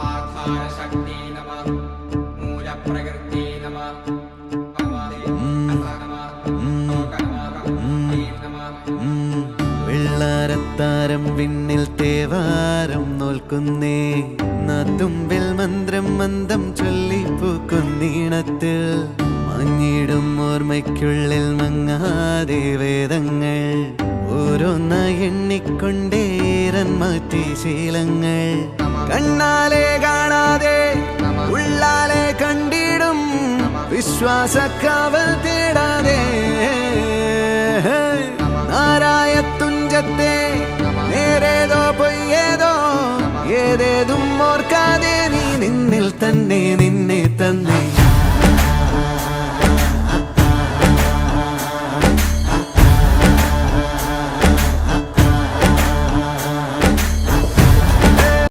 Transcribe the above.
ആധാരശക്തി നമഃ മൂലപ്രകൃതി നമഃ വെള്ളാരത്താരം വിണ്ണിൽ തേവാരം നോൽക്കുന്നേ നാത്തുമ്പിൽ മന്ത്രം മന്ദം ചൊല്ലിപ്പൂക്കുന്നീണത്തിൽ മങ്ങിടും ഓർമ്മയ്ക്കുള്ളിൽ മങ്ങാതെ വേദങ്ങൾ ഓരോന്നായി എണ്ണിക്കൊണ്ടേരൻ മാറ്റി ശീലങ്ങൾ കണ്ണാലെ കാണാതെ ഉള്ളാലെ കണ്ടിടും വിശ്വാസക്കാവൽ തേടാതെ നാരായത്തുഞ്ചത്തെ നേരേതോ പൊയ്യേതോ ഏതേതും ഓർക്കാതെ നീ നിന്നിൽ തന്നെ നിന്നെ തന്നെ